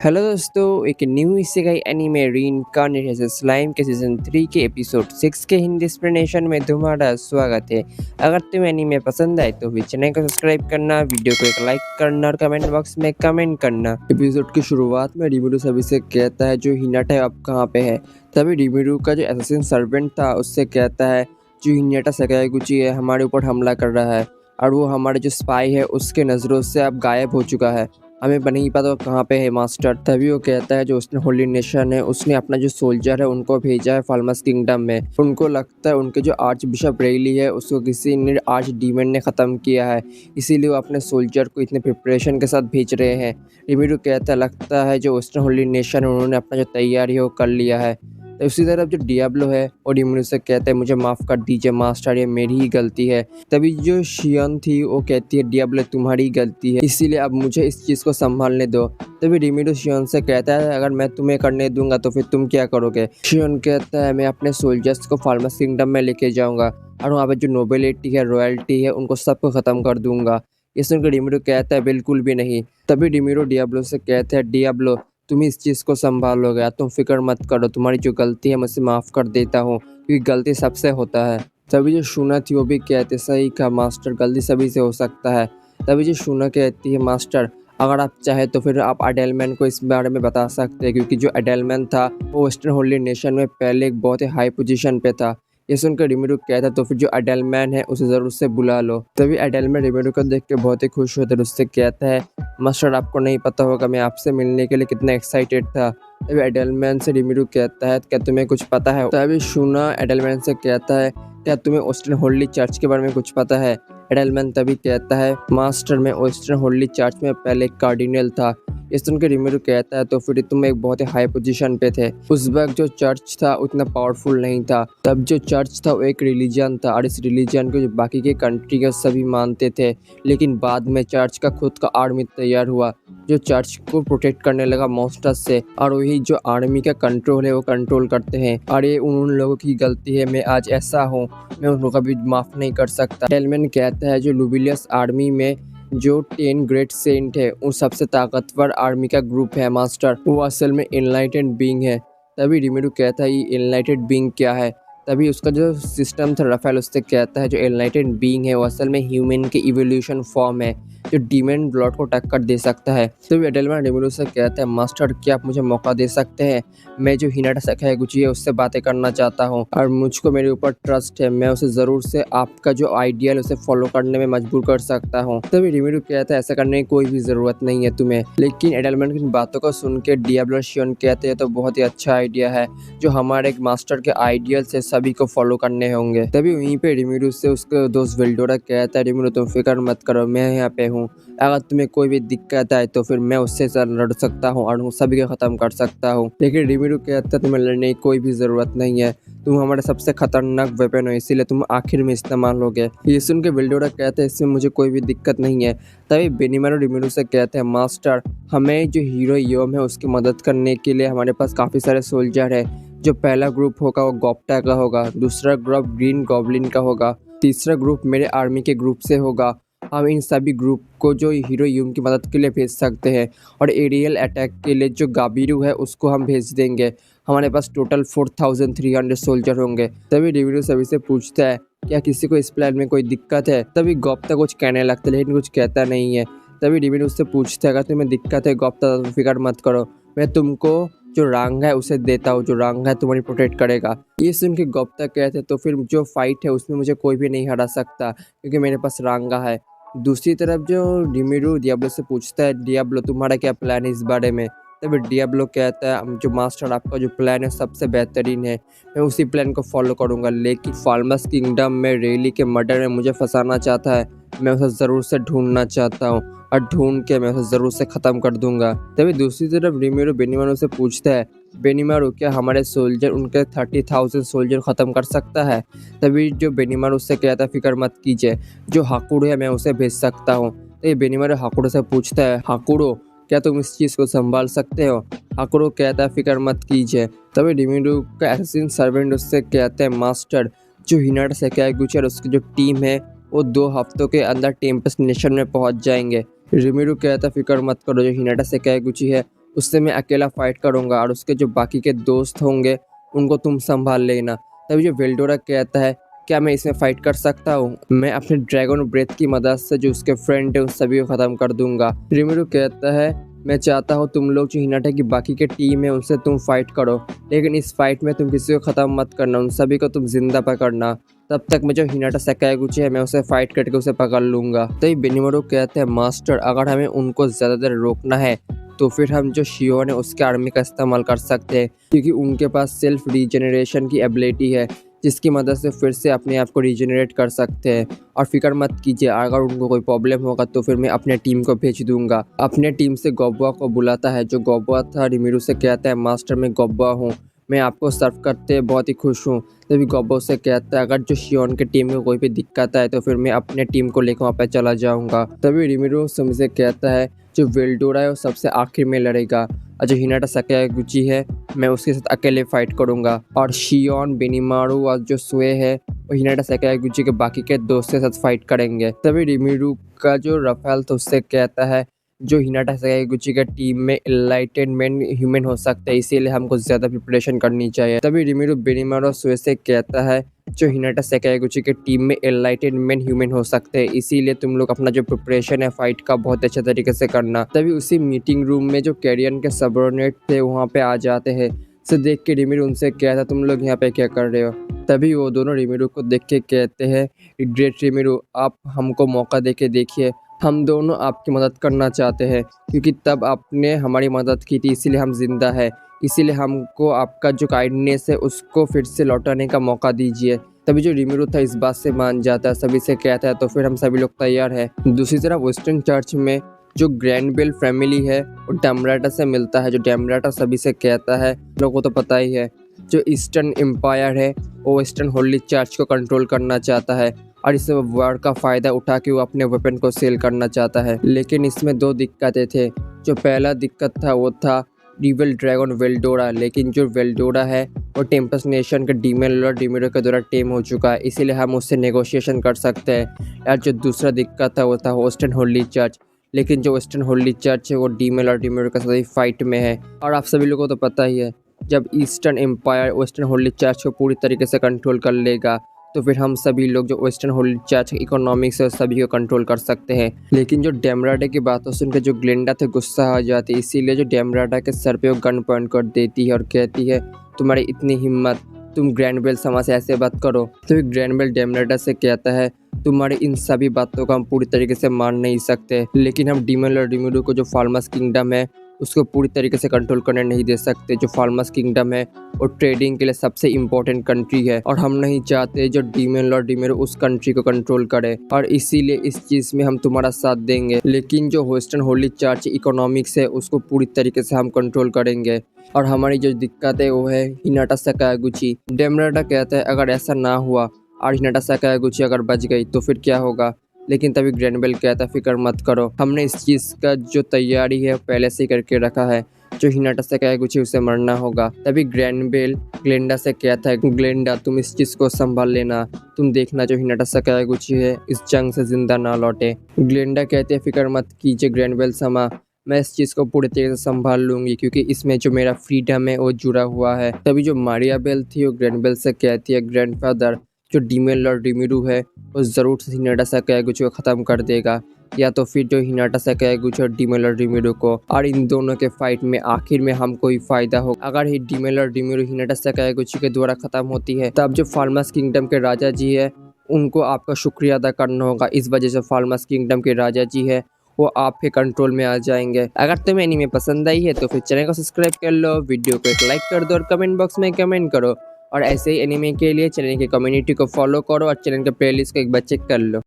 Hello दोस्तों, एक new इसेगाई anime रीइंकार्नेटेड slime के सीजन 3 के एपिसोड 6 के हिंदी एक्सप्लेनेशन में तुम्हारा स्वागत है। अगर तुम्हें एनीमे पसंद आए तो भी चैनल को सब्सक्राइब करना, वीडियो को एक लाइक करना और कमेंट बॉक्स में कमेंट करना। एपिसोड की शुरुआत में रिमिरू सभी से कहता है जो हिनाटा अब कहाँ पे है। तभी रिमिरू का जो एसेसिन सर्वेंट था उससे कहता है जो हिनाटा सकायागुची है हमारे ऊपर हमला कर रहा है और वो हमारे जो स्पाई है उसके नज़रों से अब गायब हो चुका है। हमें नहीं पता कहाँ पे है मास्टर। तभी वो कहता है जो उसने होली नेशन है उसने अपना जो सोल्जर है उनको भेजा है फाल्मस किंगडम में। उनको लगता है उनके जो आर्च बिशप रेली है उसको किसी ने आर्च डीमन ने ख़त्म किया है, इसीलिए वो अपने सोल्जर को इतने प्रिपरेशन के साथ भेज रहे हैं। रिमिरू कहता है लगता है जो वेस्टर्न होली नेशन है उन्होंने अपना जो तैयारी है वो कर लिया है। तो उसी तरफ जो डियाब्लो है और रिमिरू से कहता है मुझे माफ़ कर दीजिए मास्टर, ये मेरी ही गलती है। तभी जो शियन थी वो कहती है डियाब्लो तुम्हारी गलती है, इसीलिए अब मुझे इस चीज़ को संभालने दो। तभी रिमिरू शियन से कहता है अगर मैं तुम्हें करने दूंगा तो फिर तुम क्या करोगे। शियन कहता है मैं अपने सोल्जर्स को फाल्मस किंगडम में लेके जाऊंगा और वहाँ पर जो नोबिलिटी है, रॉयल्टी है, उनको सबको ख़त्म कर दूंगा। ये सुनकर रिमिरू कहता है बिल्कुल भी नहीं। तभी रिमिरू डियाब्लो से कहता है डियाब्लो तुम इस चीज़ को संभालोगे, तुम फिक्र मत करो, तुम्हारी जो गलती है मैं उसे माफ़ कर देता हूँ क्योंकि गलती सबसे होता है। तभी जो शूना थी वो भी कहते सही कहा मास्टर, गलती सभी से हो सकता है। तभी जो शूना कहती है मास्टर अगर आप चाहे तो फिर आप एडेलमैन को इस बारे में बता सकते हैं क्योंकि जो एडेलमैन था वो वेस्टर्न होली नेशन में पहले एक बहुत ही हाई पोजीशन पे था। ये सुनकर रिमिरू कहता तो फिर जो एडेलमैन है उसे ज़रूर से बुला लो। तभी एडेलमैन रिमिरू को देख के बहुत ही खुश होता है, उससे कहता है मास्टर आपको नहीं पता होगा मैं आपसे मिलने के लिए कितना एक्साइटेड था। तभी एडेलमैन से रिमिरू कहता है क्या तुम्हें कुछ पता है। तभी शूना एडेलमैन से कहता है क्या तुम्हें वेस्टर्न होली चर्च के बारे में कुछ पता है। एडेलमैन तभी कहता है मास्टर मैं वेस्टर्न होली चर्च में पहले एक कार्डिनल था। इस सुन के रिमिरू कहता है तो फिर तुम एक बहुत ही हाई पोजीशन पे थे। उस वक्त जो चर्च था उतना पावरफुल नहीं था। तब जो चर्च था वो एक रिलीजन था और इस रिलीजन को जो बाकी के कंट्री के सभी मानते थे, लेकिन बाद में चर्च का खुद का आर्मी तैयार हुआ जो चर्च को प्रोटेक्ट करने लगा मॉन्स्टर्स से, और वही जो आर्मी का कंट्रोल है वो कंट्रोल करते हैं। और ये उन लोगों की गलती है, मैं आज ऐसा हूँ, मैं उनको कभी माफ़ नहीं कर सकता। एडेलमैन कहता है जो लुबिलियस आर्मी में जो 10 ग्रेट सेंट है उन सबसे ताकतवर आर्मी का ग्रुप है मास्टर, वो असल में एनलाइटेड बीइंग है। तभी रिमिरू कहता है ये एनलाइटेड बीइंग क्या है। तभी उसका जो सिस्टम था राफेल उससे कहता है जो एनलाइटेड बीइंग है वो असल में ह्यूमन के इवोल्यूशन फॉर्म है जो डीमन ब्लॉड को टक्कर दे सकता है। तभी एडेलमैन रिमिरू से कहता है मास्टर क्या आप मुझे मौका दे सकते हैं, मैं जो हिनाटा सकायागुची है उससे बातें करना चाहता हूँ और मुझको मेरे ऊपर ट्रस्ट है, मैं उसे ज़रूर से आपका जो आइडियल उसे फॉलो करने में मजबूर कर सकता हूँ। तभी रिमिरू कहता है ऐसा करने की कोई भी ज़रूरत नहीं है तुम्हें। लेकिन एडेलमैन की बातों को सुन के डियाब्लो शियन कहते हैं तो बहुत ही अच्छा आइडिया है, जो हमारे एक मास्टर के आइडियल से सभी को फॉलो करने होंगे। तभी वहीं पे रिमिरू से उसके दोस्त वेल्डोरा कहता है रिमिरू तुम फिक्र मत करो, मैं यहाँ पे हूँ, अगर तुम्हें कोई भी दिक्कत आए तो फिर मैं उससे लड़ सकता हूँ और सभी को ख़त्म कर सकता हूँ। लेकिन रिमिरू कहता है तुम्हें लड़ने की कोई भी ज़रूरत नहीं है, तुम हमारे सबसे खतरनाक वेपन हो, इसीलिए तुम आखिर में इस्तेमाल हो गए। ये सुन के वेल्डोरा कहते हैं इसमें मुझे कोई भी दिक्कत नहीं है। तभी बेनिमारू रिमिरू से कहते हैं मास्टर हमें जो हीरो योम है उसकी मदद करने के लिए हमारे पास काफ़ी सारे सोल्जर है। जो पहला ग्रुप होगा वो गोप्टा का होगा, दूसरा ग्रुप ग्रीन गॉब्लिन का होगा, तीसरा ग्रुप मेरे आर्मी के ग्रुप से होगा। हम इन सभी ग्रुप को जो हीरो यूम की मदद के लिए भेज सकते हैं और एरियल अटैक के लिए जो गाबिरू है उसको हम भेज देंगे। हमारे पास टोटल 4300 सोल्जर होंगे। तभी रिमिरू सभी से पूछता है क्या किसी को इस प्लान में कोई दिक्कत है। तभी गोप्ता कुछ कहने लगता है लेकिन कुछ कहता नहीं है। तभी रिमिरू उससे पूछता है अगर तुम्हें दिक्कत है गोप्ता तो फिक्र मत करो, मैं तुमको जो रंग है उसे देता हूँ, जो रंग है तुम्हारी प्रोटेक्ट करेगा। ये सुन के गोप्ता कहते तो फिर जो फाइट है उसमें मुझे कोई भी नहीं हरा सकता क्योंकि मेरे पास रंगा है। दूसरी तरफ जो रिमिरू डियाब्लो से पूछता है डियाब्लो तुम्हारा क्या प्लान है इस बारे में। तभी डियाब्लो कहता है जो मास्टर आपका जो प्लान है सबसे बेहतरीन है, मैं उसी प्लान को फॉलो करूंगा, लेकिन फाल्मस किंगडम में रेली के मर्डर में मुझे फंसाना चाहता है, मैं उसे ज़रूर से ढूंढना चाहता हूँ और ढूंढ के मैं उसे ज़रूर से ख़त्म कर दूंगा। तभी दूसरी तरफ रिमिरू बेनिमारू से पूछता है बेनिमारू क्या हमारे सोल्जर उनके 30,000 सोल्जर ख़त्म कर सकता है। तभी जो बेनिमारू उससे कहता है फिक्र मत कीजिए, जो हाकुड़ो है मैं उसे भेज सकता हूँ। तो ये बेनिमारू हाकुड़ो से पूछता है हाकुड़ो क्या तुम इस चीज़ को संभाल सकते हो। हाकुड़ो कहता है फिक्र मत कीजिए। तभी रिमिरू का एसेसिन सर्वेंट उससे कहते हैं मास्टर जो हिनाटा सकायागुची और उसकी जो टीम है वो 2 हफ्तों के अंदर टेम्पेस्ट नेशन में पहुंच जाएंगे। रिमिरू कहता फिक्र मत करो, जो हिनाटा सकायागुची है उससे मैं अकेला फाइट करूँगा और उसके जो बाकी के दोस्त होंगे उनको तुम संभाल लेना। तभी जो वेल्डोरा कहता है क्या मैं इसमें फाइट कर सकता हूँ? मैं अपने ड्रैगन ब्रेथ की मदद से जो उसके फ्रेंड है उन सभी को ख़त्म कर दूंगा। रिमिरू कहता है मैं चाहता हूँ तुम लोग जो हिनाटा की बाकी के टीम है उनसे तुम फाइट करो, लेकिन इस फाइट में तुम किसी को ख़त्म मत करना, उन सभी को तुम जिंदा पकड़ना। तब तक मैं जो हिनाटा सकायागुची है मैं उसे फाइट करके उसे पकड़ लूँगा। तभी बेनिमारू कहते हैं मास्टर अगर हमें उनको ज़्यादा देर रोकना है तो फिर हम जो शियोन है उसके आर्मी का इस्तेमाल कर सकते हैं, क्योंकि उनके पास सेल्फ रीजनरेशन की एबिलिटी है जिसकी मदद से फिर से अपने आप को रीजनरेट कर सकते हैं। और फिक्र मत कीजिए, अगर उनको कोई प्रॉब्लम होगा तो फिर मैं अपने टीम को भेज दूंगा। अपने टीम से गोब्बा को बुलाता है, जो गोब्बा था रिमिरू से कहता है मास्टर मैं गोब्बा हूँ, मैं आपको सर्व करते बहुत ही खुश हूँ। तभी गोब्बा से कहता है अगर जो शियोन के टीम में कोई भी दिक्कत है तो फिर मैं अपने टीम को लेकर वहाँ पर चला जाऊँगा। तभी रिमिरू से कहता है जो वेल्डोरा है वो सबसे आखिर में लड़ेगा और जो हिनाटा सकायागुची है मैं उसके साथ अकेले फाइट करूंगा, और शियोन बेनिमारू और जो सुए है वो हिनाटा सकायागुची के बाकी के दोस्त के साथ फाइट करेंगे। तभी रिमिरू का जो रफेल था उससे कहता है जो हिनाटा सकायागुची के टीम में एनलाइटनमेंट ह्यूमन हो सकता है, इसीलिए हमको ज़्यादा प्रिपरेशन करनी चाहिए। तभी रिमिरू बेनिमारू और सुए से कहता है जो हिनाटा सकायागुची के टीम में एनलाइटनमेंट ह्यूमन हो सकते हैं, इसीलिए तुम लोग अपना जो प्रिपरेशन है फाइट का बहुत अच्छे तरीके से करना। तभी उसी मीटिंग रूम में जो कैरियन के सबऑर्डिनेट थे वहाँ पे आ जाते हैं। से देख के रिमिरू उनसे कहता तुम लोग यहाँ पे क्या कर रहे हो? तभी वो दोनों रिमिरू को देख के कहते हैं ग्रेट रिमिरू आप हमको मौका दे के देखिए, हम दोनों आपकी मदद करना चाहते हैं, क्योंकि तब आपने हमारी मदद की थी इसीलिए हम जिंदा है, इसीलिए हमको आपका जो काइंडनेस है उसको फिर से लौटाने का मौका दीजिए। तभी जो रिमिरू था इस बात से मान जाता है, सभी से कहता है तो फिर हम सभी लोग तैयार हैं। दूसरी तरफ वेस्टर्न चर्च में जो ग्रैंडबेल फैमिली है वो डैमराटा से मिलता है, जो डैमराटा सभी से कहता है लोगों को तो पता ही है जो ईस्टर्न एम्पायर है वो वेस्टर्न होली चर्च को कंट्रोल करना चाहता है और इस वार का फ़ायदा उठा के वो अपने वेपन को सेल करना चाहता है। लेकिन इसमें दो दिक्कतें थे। जो पहला दिक्कत था वो था रिवल ड्रैगन वेल्डोरा, लेकिन जो वेल्डोरा है वो टेम्पस नेशन के डीमन लॉर्ड डिमिरो के द्वारा टेम हो चुका है, इसीलिए हम उससे नेगोशिएशन कर सकते हैं। और जो दूसरा दिक्कत था वो था वेस्टर्न होली चर्च, लेकिन जो वेस्टर्न होली चर्च है वो डीमन लॉर्ड डिमिरो के साथ फाइट में है। और आप सभी लोगों को तो पता ही है जब eastern empire western holy church को पूरी तरीके से कंट्रोल कर लेगा तो फिर हम सभी लोग जो वेस्टर्न होली चर्च इकोनॉमिक्स है सभी को कंट्रोल कर सकते हैं। लेकिन जो डैमराटा की बातों सुनकर जो ग्लेंडा थे गुस्सा आ जाती है, इसीलिए जो डैमराटा के सर पे वो गन पॉइंट कर देती है और कहती है तुम्हारी इतनी हिम्मत, तुम ग्रैंडबेल समाज से ऐसे बात करो। तो ग्रैंडबेल डैमराटा से कहता है तुम्हारी इन सभी बातों को हम पूरी तरीके से मान नहीं सकते, लेकिन हम डीमन लॉर्ड डिमिरो को जो फार्मस किंगडम है उसको पूरी तरीके से कंट्रोल करने नहीं दे सकते। जो फार्मस किंगडम है वो ट्रेडिंग के लिए सबसे इम्पोर्टेंट कंट्री है और हम नहीं चाहते जो डीमन लॉर्ड डिमिरो उस कंट्री को कंट्रोल करे, और इसीलिए इस चीज़ में हम तुम्हारा साथ देंगे। लेकिन जो वेस्टर्न होली चर्च इकोनॉमिक्स है उसको पूरी तरीके से हम कंट्रोल करेंगे, और हमारी जो दिक्कत है वो है हिनाटा सकायागुची। डैमराटा कहता है अगर ऐसा ना हुआ और हिनाटा सकायागुची अगर बच गई तो फिर क्या होगा? लेकिन तभी ग्रैंडबेल कहता है फिक्र मत करो, हमने इस चीज़ का जो तैयारी है पहले से ही करके रखा है, जो हिनाटा सकायागुची उसे मरना होगा। तभी ग्रैंडबेल ग्लेंडा से कहता है ग्लेंडा तुम इस चीज़ को संभाल लेना, तुम देखना जो हिनाटा सकायागुची है इस जंग से जिंदा ना लौटे। ग्लेंडा कहते हैं फिक्र मत कीजिए ग्रैंडबेल समा, मैं इस चीज़ को पूरी तरीके से संभाल लूँगी, क्योंकि इसमें जो मेरा फ्रीडम है वो जुड़ा हुआ है। तभी जो मारिया बेल थी वो ग्रैंडबेल से कहती है ग्रैंडफादर जो डीमन लॉर्ड डिमिरू है वो ज़रूर से हिनाटा सकायागुची को ख़त्म कर देगा, या तो फिर जो हिनाटा सकायागुची और डीमन लॉर्ड डिमिरू को, और इन दोनों के फाइट में आखिर में हमको ही फायदा हो। अगर ही डीमन लॉर्ड डिमिरू हिनाटा सकायागुची के द्वारा ख़त्म होती है तब जो फार्मस किंगडम के राजा जी है उनको आपका शुक्रिया अदा करना होगा। इस वजह से फार्मस किंगडम के राजा जी है वो आपके कंट्रोल में आ जाएंगे। अगर तुम्हें एनीमे पसंद आई है तो फिर चैनल को सब्सक्राइब कर लो, वीडियो को एक लाइक कर दो और कमेंट बॉक्स में कमेंट करो, और ऐसे ही एनीमे के लिए चैनल की कम्युनिटी को फॉलो करो और चैनल के प्लेलिस्ट को एक बार चेक कर लो।